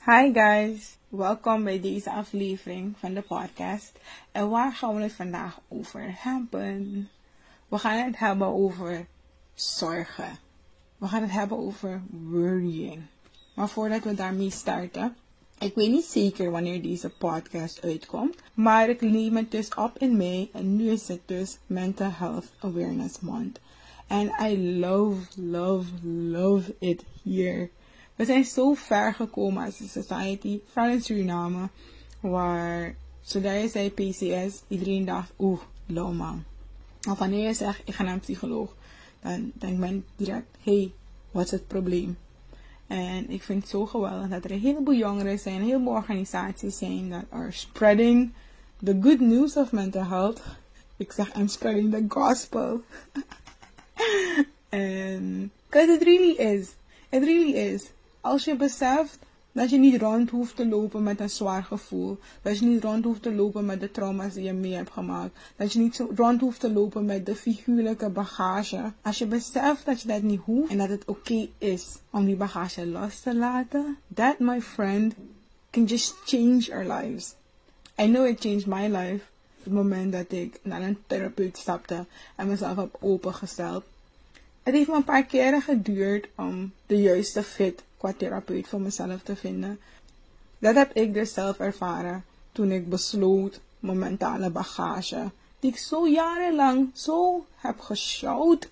Hi guys, welkom bij deze aflevering van de podcast. En waar gaan we het vandaag over hebben? We gaan het hebben over zorgen. We gaan het hebben over worrying. Maar voordat we daarmee starten, ik weet niet zeker wanneer deze podcast uitkomt, maar ik neem het dus op in mei en nu is het dus Mental Health Awareness Month. And I love it here. We zijn zo ver gekomen als een society, vooral in Suriname, waar zodra je zei PCS, iedereen dacht, lauw man. Of wanneer je zegt, ik ga naar een psycholoog, dan denkt men direct, hey, wat is het probleem? En ik vind het zo geweldig dat er een heleboel jongeren zijn, een heleboel organisaties zijn that are spreading the good news of mental health. Ik zeg, I'm spreading the gospel. And because it really is. Als je beseft dat je niet rond hoeft te lopen met een zwaar gevoel. Dat je niet rond hoeft te lopen met de trauma's die je mee hebt gemaakt. Dat je niet rond hoeft te lopen met de figuurlijke bagage. Als je beseft dat je dat niet hoeft en dat het oké is om die bagage los te laten. That, my friend, can just change our lives. I know it changed my life. Op het moment dat ik naar een therapeut stapte en mezelf heb opengesteld. Het heeft me een paar keren geduurd om de juiste fit qua therapeut voor mezelf te vinden. Dat heb ik dus zelf ervaren toen ik besloot mijn mentale bagage, die ik zo jarenlang zo heb gesjouwd,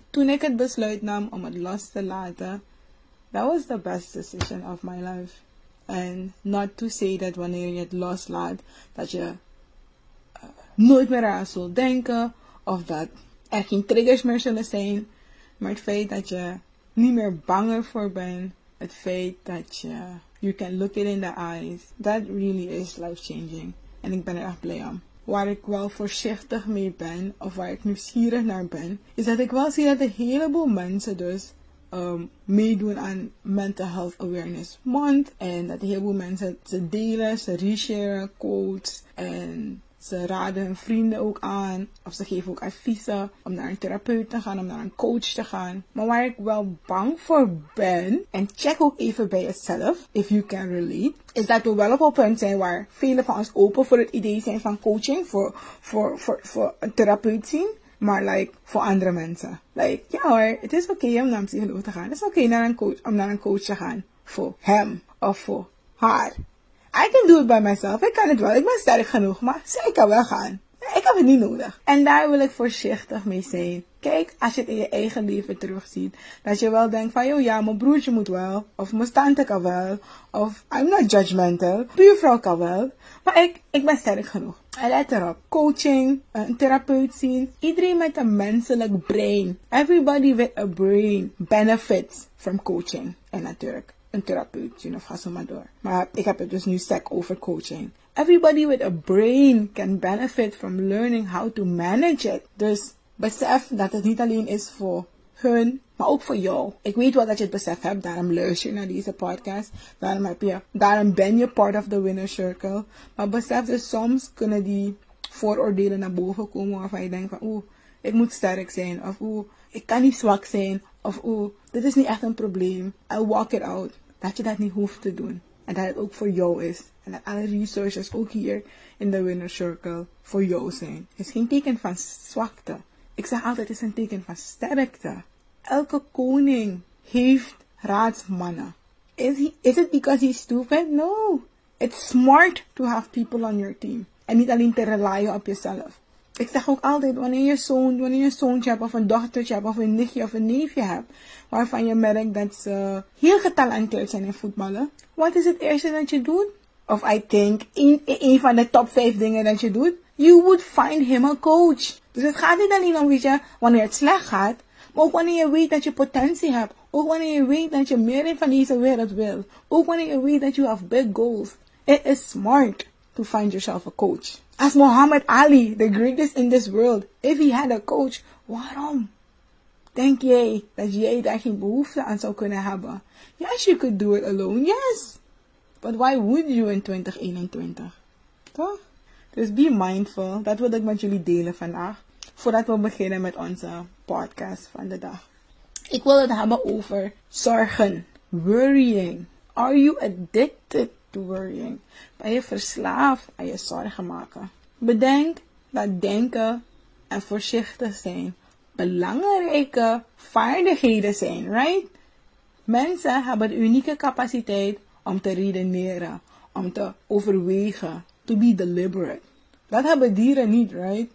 toen ik het besluit nam om het los te laten. That was the best decision of my life. And not to say that wanneer je het loslaat, dat je nooit meer aan zult denken, of dat er geen triggers meer zullen zijn. Maar het feit dat je niet meer bang ervoor bent, het feit dat you can look it in the eyes, that really is life-changing. En ik ben er echt blij om. Waar ik wel voorzichtig mee ben, of waar ik nieuwsgierig naar ben, is dat ik wel zie dat een heleboel mensen dus meedoen aan Mental Health Awareness Month. En dat een heleboel mensen ze delen, ze resharen, quotes en ze raden hun vrienden ook aan. Of ze geven ook adviezen om naar een therapeut te gaan, om naar een coach te gaan. Maar waar ik wel bang voor ben, en check ook even bij jezelf, if you can relate, is dat we wel op een punt zijn waar velen van ons open voor het idee zijn van coaching, voor een therapeut zien. Maar voor andere mensen. Ja hoor, het is oké om naar een psycholoog te gaan. Het is oké om naar een coach te gaan. Voor hem of voor haar. I can do it by myself. Ik kan het wel. Ik ben sterk genoeg. Maar zij kan wel gaan. Ik heb het niet nodig. En daar wil ik voorzichtig mee zijn. Kijk, als je het in je eigen leven terugziet. Dat je wel denkt van, ja, mijn broertje moet wel. Of mijn tante kan wel. Of, I'm not judgmental. Buurvrouw kan wel. Maar ik ben sterk genoeg. En let erop. Coaching, een therapeut zien. Iedereen met een menselijk brein. Everybody with a brain benefits from coaching. En natuurlijk een therapeut, of ga zo maar door. Maar ik heb het dus nu sec over coaching. Everybody with a brain can benefit from learning how to manage it. Dus besef dat het niet alleen is voor hun, maar ook voor jou. Ik weet wel dat je het besef hebt, daarom luister je naar deze podcast. Daarom ben je part of the winner circle. Maar besef dus, soms kunnen die vooroordelen naar boven komen waarvan je denkt van, ik moet sterk zijn. Of ik kan niet zwak zijn. Of dit is niet echt een probleem. I'll walk it out. Dat je dat niet hoeft te doen. En dat het ook voor jou is. En dat alle resources ook hier in de winner circle voor jou zijn. Het is geen teken van zwakte. Ik zeg altijd, het is een teken van sterkte. Elke koning heeft raadsmannen. Is it because he's stupid? No. It's smart to have people on your team. En niet alleen te relyen op jezelf. Ik zeg ook altijd, wanneer je een zoontje hebt, of een dochtertje hebt, of een nichtje of een neefje hebt, waarvan je merkt dat ze heel getalenteerd zijn in voetballen, wat is het eerste dat je doet? Of I think, een van de top 5 dingen dat je doet, you would find him a coach. Dus het gaat niet alleen om, wanneer het slecht gaat, maar ook wanneer je weet dat je potentie hebt. Ook wanneer je weet dat je meer van deze wereld wil. Ook wanneer je weet dat you have big goals. It is smart to find yourself a coach. As Muhammad Ali, the greatest in this world, if he had a coach, waarom denk jij dat jij daar geen behoefte aan zou kunnen hebben? Yes, you could do it alone, yes. But why would you in 2021? Toch? Dus be mindful. Dat wil ik met jullie delen vandaag. Voordat we beginnen met onze podcast van de dag. Ik wil het hebben over zorgen. Worrying. Are you addicted to worrying? Ben je verslaafd aan je zorgen maken? Bedenk dat denken en voorzichtig zijn belangrijke vaardigheden zijn, right? Mensen hebben de unieke capaciteit om te redeneren, om te overwegen, to be deliberate. Dat hebben dieren niet, right?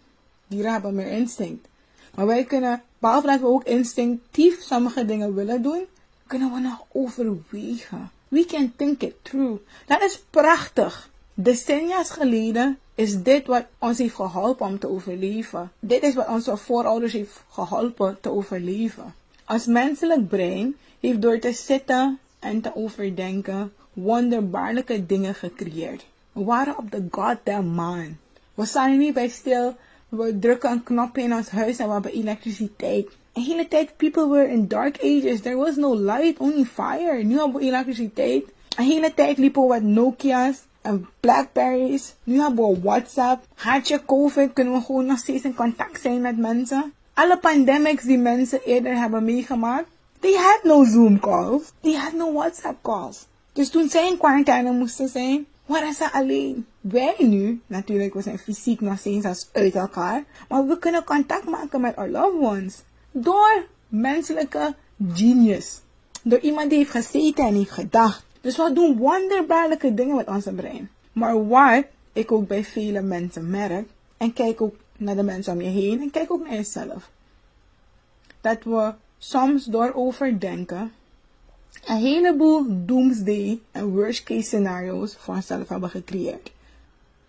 Dieren hebben meer instinct. Maar wij kunnen, behalve dat we ook instinctief sommige dingen willen doen, kunnen we nog overwegen. We can think it through. Dat is prachtig. Decennia's geleden is dit wat ons heeft geholpen om te overleven. Dit is wat onze voorouders heeft geholpen te overleven. Ons menselijk brein heeft door te zitten en te overdenken wonderbaarlijke dingen gecreëerd. We waren op de goddamn maan. We staan er niet bij stil. We drukken een knopje in ons huis en we hebben elektriciteit. De hele tijd, people were in dark ages. There was no light, only fire. Nu hebben we elektriciteit. De hele tijd liepen we met Nokia's en Blackberries. Nu hebben we WhatsApp. Had je COVID, kunnen we gewoon nog steeds in contact zijn met mensen. Alle pandemics die mensen eerder hebben meegemaakt, they had no Zoom calls. They had no WhatsApp calls. Dus toen zij in quarantaine moesten zijn, waren ze alleen. Wij nu, natuurlijk, we zijn fysiek nog steeds als uit elkaar, maar we kunnen contact maken met our loved ones. Door menselijke genius. Door iemand die heeft gezeten en heeft gedacht. Dus we doen wonderbaarlijke dingen met onze brein. Maar wat ik ook bij vele mensen merk, en kijk ook naar de mensen om je heen, en kijk ook naar jezelf. Dat we soms door overdenken een heleboel doomsday en worst case scenario's voor onszelf hebben gecreëerd.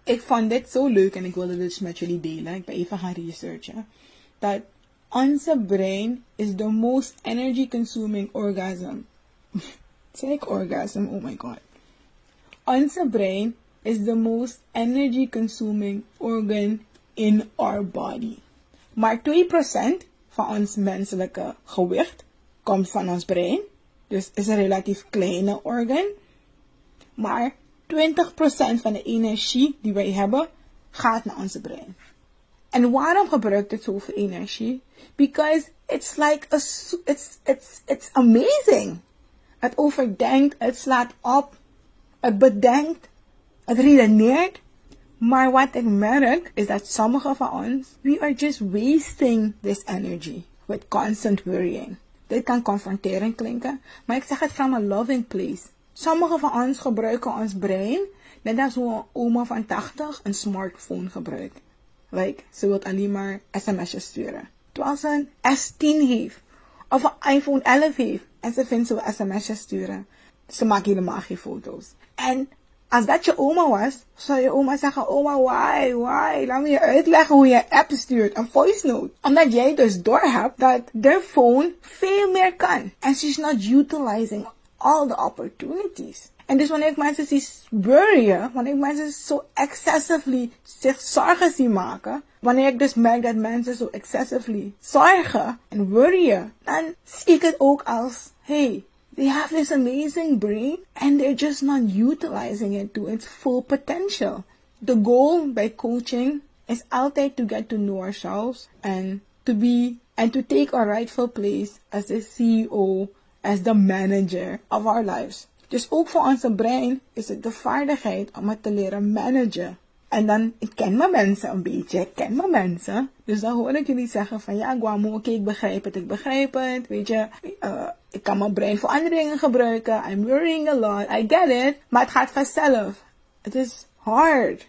Ik vond dit zo leuk en ik wilde dit dus met jullie delen. Ik ben even gaan researchen. Dat onze brein is the most energy consuming orgasm. Zeg ik orgasm? Oh my god. Onze brein is the most energy consuming organ in our body. Maar 2% van ons menselijke gewicht komt van ons brein. Dus is een relatief kleine organ. Maar 20% van de energie die wij hebben, gaat naar onze brein. En waarom gebruikt het zoveel energie? Because it's like it's amazing. Het overdenkt, het slaat op, het bedenkt, het redeneert. Maar wat ik merk is dat sommige van ons, we are just wasting this energy with constant worrying. Dit kan confronterend klinken, maar ik zeg het from a loving place. Sommige van ons gebruiken ons brein, net als hoe een oma van 80 een smartphone gebruikt. Like, ze wil alleen maar sms'jes sturen. Terwijl ze een S10 heeft, of een iPhone 11 heeft, en ze vindt ze wil sms'jes sturen. Ze maakt helemaal geen foto's. En als dat je oma was, zou je oma zeggen, oma, why? Laat me je uitleggen hoe je app stuurt, een voice note. Omdat jij dus doorhebt dat de phone veel meer kan. And she's not utilizing all the opportunities. En dus wanneer ik mensen zie worryen, wanneer ik mensen zo excessively zich zorgen zie maken, wanneer ik dus merk dat mensen zo excessively zorgen en worryen, dan zie ik het ook als, hey, they have this amazing brain and they're just not utilizing it to its full potential. The goal by coaching is altijd to get to know ourselves and to take our rightful place as the CEO, as the manager of our lives. Dus ook voor onze brein is het de vaardigheid om het te leren managen. En dan, ik ken mijn mensen een beetje, Dus dan hoor ik jullie zeggen van, ja Guamo, oké, ik begrijp het. Weet je, ik kan mijn brein voor andere dingen gebruiken. I'm worrying a lot, I get it. Maar het gaat vanzelf. Het is hard.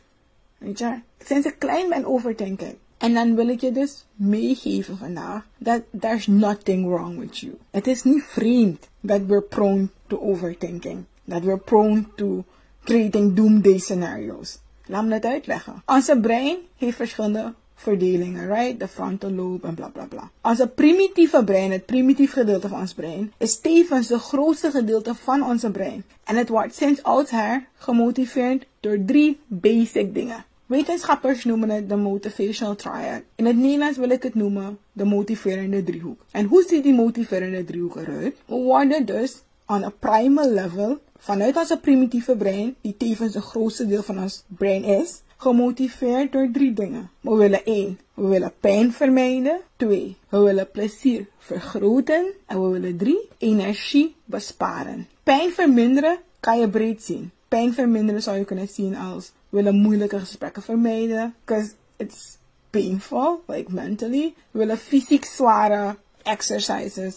Weet je, sinds ik klein ben overdenk ik. En dan wil ik je dus meegeven vandaag dat there's nothing wrong with you. Het is niet vreemd dat we're prone to overthinking. Dat we're prone to creating doomsday scenarios. Laat me het uitleggen. Onze brein heeft verschillende verdelingen, right? De frontal lobe en bla bla bla. Onze primitieve brein, het primitief gedeelte van ons brein, is tevens het grootste gedeelte van onze brein. En het wordt sinds oudsher gemotiveerd door 3 basic dingen. Wetenschappers noemen het de motivational triad. In het Nederlands wil ik het noemen de motiverende driehoek. En hoe ziet die motiverende driehoek eruit? We worden dus on a primal level, vanuit onze primitieve brein, die tevens het grootste deel van ons brein is, gemotiveerd door 3 dingen. We willen 1. We willen pijn vermijden. 2. We willen plezier vergroten. En we willen 3. Energie besparen. Pijn verminderen kan je breed zien. Pijn verminderen zou je kunnen zien als willen moeilijke gesprekken vermijden. Because it's painful, like mentally. We willen fysiek zware exercises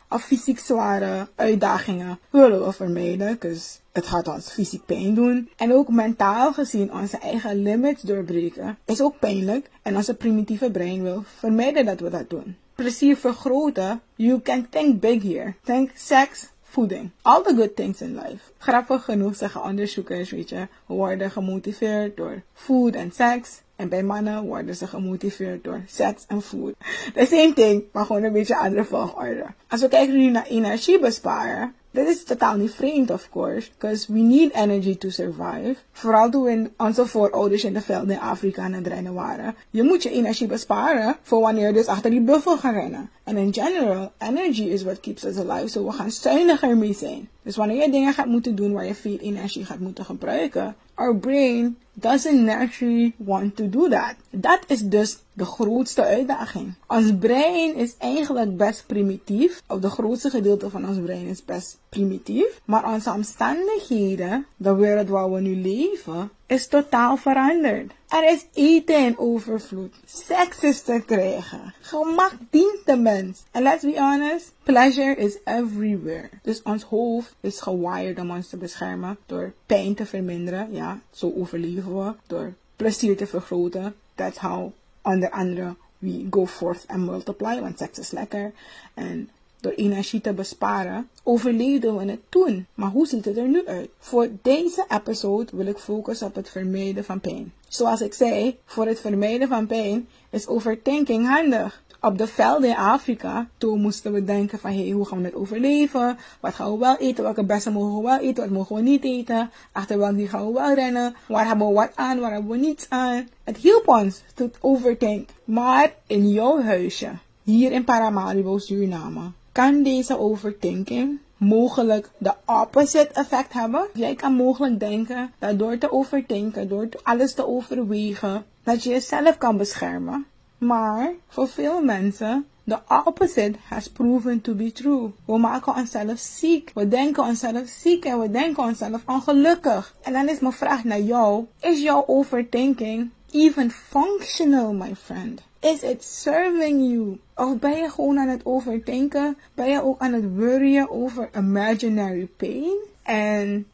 of fysiek zware uitdagingen willen we vermijden. Because het gaat ons fysiek pijn doen. En ook mentaal gezien onze eigen limits doorbreken is ook pijnlijk. En onze primitieve brein wil vermijden dat we dat doen. Plezier vergroten. You can think big here. Think seks, voeding. All the good things in life. Grappig genoeg zeggen onderzoekers, weet je, worden gemotiveerd door food en seks. En bij mannen worden ze gemotiveerd door seks en food. The same thing, maar gewoon een beetje andere volgorde. Als we kijken nu naar energie besparen. Dit is totaal niet vreemd, of course. Because we need energy to survive. Vooral toen we onze voorouders in de velden in Afrika aan het rennen waren. Je moet je energie besparen voor wanneer je dus achter die buffel gaat rennen. En in general, energy is what keeps us alive. So we gaan zuiniger mee zijn. Dus wanneer je dingen gaat moeten doen waar je veel energie gaat moeten gebruiken. Our brain doesn't naturally want to do that. Dat is dus de grootste uitdaging. Ons brein is eigenlijk best primitief. Of de grootste gedeelte van ons brein is best primitief. Maar onze omstandigheden, de wereld waar we nu leven, is totaal veranderd. Er is eten in overvloed. Seks is te krijgen. Gemak dient de mens. En let's be honest, pleasure is everywhere. Dus ons hoofd is gewired om ons te beschermen door pijn te verminderen. Ja, zo overleven we. Door plezier te vergroten. That's how, onder andere, we go forth and multiply. Want seks is lekker. En door energie te besparen, overleefden we het toen. Maar hoe ziet het er nu uit? Voor deze episode wil ik focussen op het vermijden van pijn. Zoals ik zei, voor het vermijden van pijn is overthinking handig. Op de velden in Afrika, toen moesten we denken van, hey, hoe gaan we dit overleven? Wat gaan we wel eten? Welke bessen mogen we wel eten? Wat mogen we niet eten? Achter welk die gaan we wel rennen? Waar hebben we wat aan? Waar hebben we niets aan? Het hielp ons to overthink. Maar in jouw huisje, hier in Paramaribo, Suriname, kan deze overthinking mogelijk de opposite effect hebben. Jij kan mogelijk denken dat door te overdenken, door alles te overwegen, dat je jezelf kan beschermen. Maar voor veel mensen, the opposite has proven to be true. We maken onszelf ziek. We denken onszelf ziek en we denken onszelf ongelukkig. En dan is mijn vraag naar jou. Is jouw overthinking even functional, my friend? Is it serving you? Of ben je gewoon aan het overdenken? Ben je ook aan het worryen over imaginary pain? En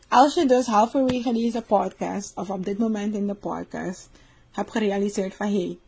als je dus halverwege deze podcast, of op dit moment in de podcast, hebt gerealiseerd van, hey,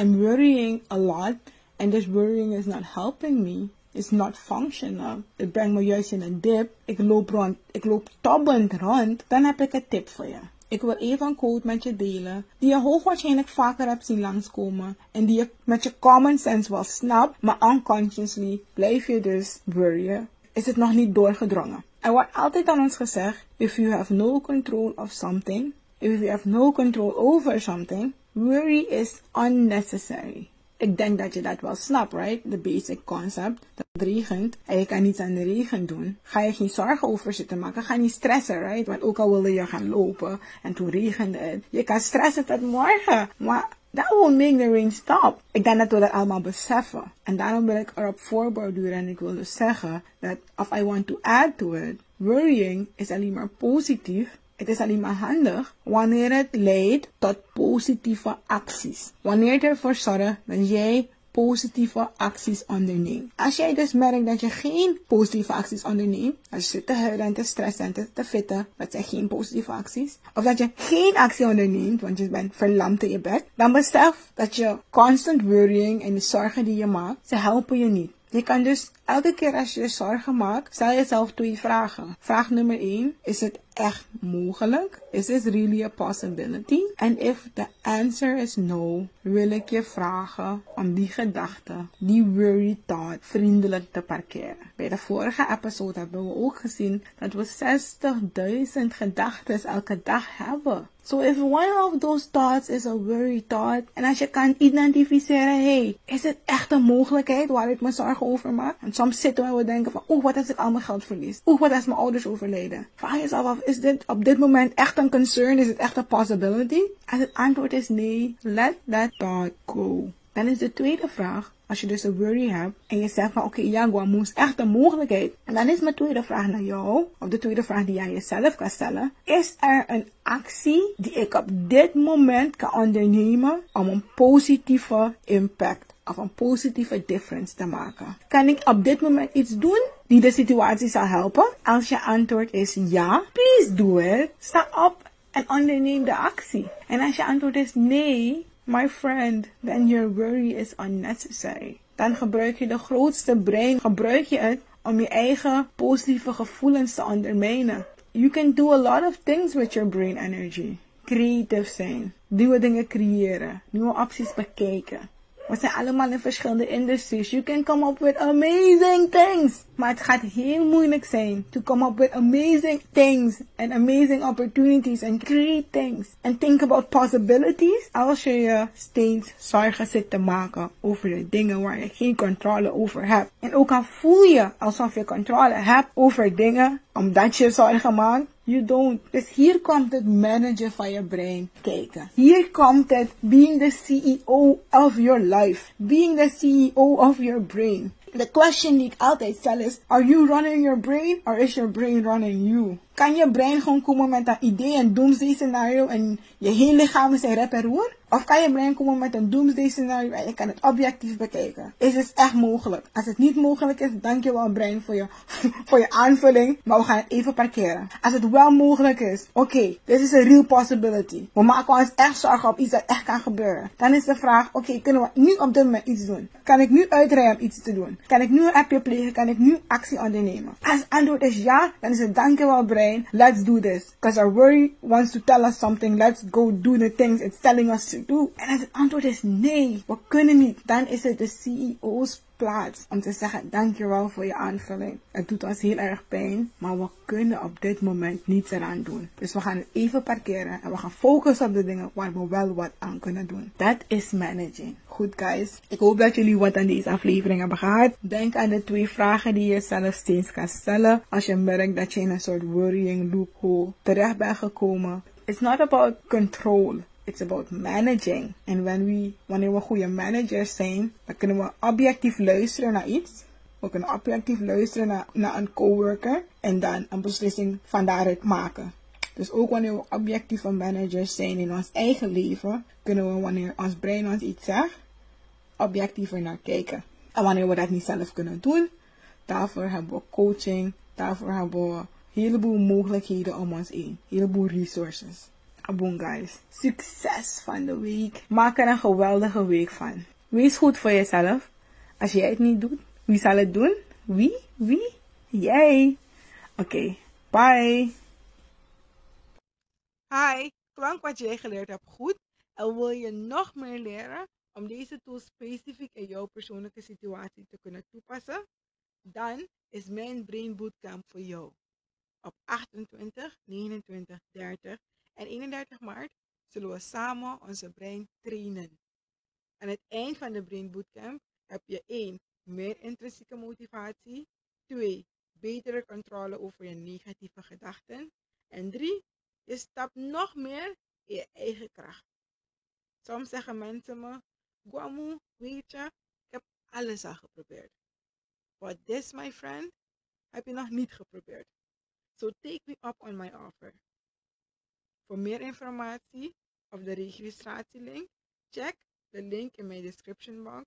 I'm worrying a lot, and this worrying is not helping me. It's not functional. Het brengt me juist in een dip. Ik loop tobbend rond. Dan heb ik een tip voor je. Ik wil even een quote met je delen, die je hoogwaarschijnlijk vaker hebt zien langskomen. En die je met je common sense wel snapt, maar unconsciously blijf je dus worryen. Is het nog niet doorgedrongen. Er wordt altijd aan ons gezegd, if you have no control of something, if you have no control over something, worry is unnecessary. Ik denk dat je dat wel snapt, right? De basic concept. Dat het regent en je kan niets aan de regen doen. Ga je geen zorgen over zitten maken. Ga niet stressen, right? Want ook al wilde je gaan lopen en toen regende het. Je kan stressen tot morgen. Maar that won't make the rain stop. Ik denk dat we dat allemaal beseffen. En daarom wil ik erop voorborduren en ik wil dus zeggen dat if I want to add to it, worrying is alleen maar positief. Het is alleen maar handig wanneer het leidt tot positieve acties. Wanneer het ervoor zorgt dat jij positieve acties onderneemt. Als jij dus merkt dat je geen positieve acties onderneemt, als je zit te huilen en te stressen en te fitten, dat zijn geen positieve acties. Of dat je geen actie onderneemt, want je bent verlamd in je bed, dan besef dat je constant worrying en de zorgen die je maakt, ze helpen je niet. Je kan dus elke keer als je je zorgen maakt, stel jezelf 2 vragen. Vraag nummer 1, is het echt mogelijk? Is this really a possibility? And if the answer is no, wil ik je vragen om die gedachte, die worry thought, vriendelijk te parkeren. Bij de vorige episode hebben we ook gezien dat we 60.000 gedachten elke dag hebben. So if one of those thoughts is a worry thought, en als je kan identificeren, hey, is het echt een mogelijkheid waar ik me zorgen over maak? En soms zitten we en we denken van, wat als ik al mijn geld verlies? Wat als mijn ouders overlijden? Vraag jezelf af, is dit op dit moment echt een concern? Is het echt een possibility? Als het antwoord is nee, let that thought go. Dan is de tweede vraag, als je dus een worry hebt en je zegt van oké, ja, Guamu is echt een mogelijkheid. En dan is mijn tweede vraag naar jou, of de tweede vraag die jij jezelf kan stellen. Is er een actie die ik op dit moment kan ondernemen om een positieve impact of een positieve difference te maken? Kan ik op dit moment iets doen die de situatie zal helpen? Als je antwoord is ja, please do it. Sta op en onderneem de actie. En als je antwoord is nee, my friend, then your worry is unnecessary. Dan gebruik je de grootste brein, gebruik je het om je eigen positieve gevoelens te ondermijnen. You can do a lot of things with your brain energy. Creatief zijn, nieuwe dingen creëren, nieuwe opties bekijken. We zijn allemaal in verschillende industries. You can come up with amazing things. Maar het gaat heel moeilijk zijn to come up with amazing things and amazing opportunities and create things. And think about possibilities. Als je je steeds zorgen zit te maken over de dingen waar je geen controle over hebt. En ook al voel je alsof je controle hebt over dingen omdat je zorgen maakt. You don't. Dus hier komt het managen van je brein kijken. Hier komt het being the CEO of your life. Being the CEO of your brain. The question die ik altijd stel is, are you running your brain or is your brain running you? Kan je brein gewoon komen met een idee, een doomsday scenario en je hele lichaam is in rep en roer? Of kan je brein komen met een doomsday scenario en je kan het objectief bekijken? Is het echt mogelijk? Als het niet mogelijk is, dankjewel brein voor je aanvulling, maar we gaan het even parkeren. Als het wel mogelijk is, oké, this is a real possibility. We maken ons echt zorgen op iets dat echt kan gebeuren. Dan is de vraag, oké, kunnen we nu op dit moment iets doen? Kan ik nu uitrijden om iets te doen? Kan ik nu een appje plegen? Kan ik nu actie ondernemen? Als het antwoord is ja, dan is het dankjewel brein. Let's do this. Because our worry wants to tell us something. Let's go do the things it's telling us to do. En als het antwoord is nee, we kunnen niet, dan is het de CEO's plaats om te zeggen dankjewel voor je aanvulling. Het doet ons heel erg pijn, maar we kunnen op dit moment niets eraan doen. Dus we gaan het even parkeren en we gaan focussen op de dingen waar we wel wat aan kunnen doen. Dat is managing. Goed guys, ik hoop dat jullie wat aan deze aflevering hebben gehad. Denk aan de 2 vragen die je zelf steeds kan stellen als je merkt dat je in een soort worrying loophole terecht bent gekomen. It's not about control. It's about managing. En wanneer we goede managers zijn, dan kunnen we objectief luisteren naar iets. We kunnen objectief luisteren naar een coworker en dan een beslissing van daaruit maken. Dus ook wanneer we objectieve managers zijn in ons eigen leven, kunnen we wanneer ons brein ons iets zegt, objectiever naar kijken. En wanneer we dat niet zelf kunnen doen, daarvoor hebben we coaching, daarvoor hebben we een heleboel mogelijkheden om ons heen. Een heleboel resources. Aboom guys. Succes van de week. Maak er een geweldige week van. Wees goed voor jezelf. Als jij het niet doet, wie zal het doen? Wie? Jij. Oké, bye. Hi, klonk wat jij geleerd hebt goed? En wil je nog meer leren om deze tools specifiek in jouw persoonlijke situatie te kunnen toepassen? Dan is mijn Brain Bootcamp voor jou. Op 28, 29, 30 en 31 maart zullen we samen onze brein trainen. Aan het eind van de Brain Bootcamp heb je 1. Meer intrinsieke motivatie. 2. Betere controle over je negatieve gedachten. En 3. Je stapt nog meer in je eigen kracht. Soms zeggen mensen me, Guamu, weet je, ik heb alles al geprobeerd. But this, my friend, heb je nog niet geprobeerd. So take me up on my offer. Voor meer informatie of de registratielink, check de link in mijn description box.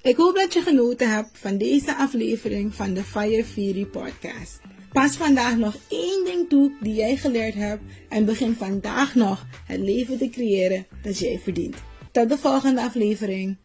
Ik hoop dat je genoten hebt van deze aflevering van de Fire Fury podcast. Pas vandaag nog 1 ding toe die jij geleerd hebt en begin vandaag nog het leven te creëren dat jij verdient. Tot de volgende aflevering.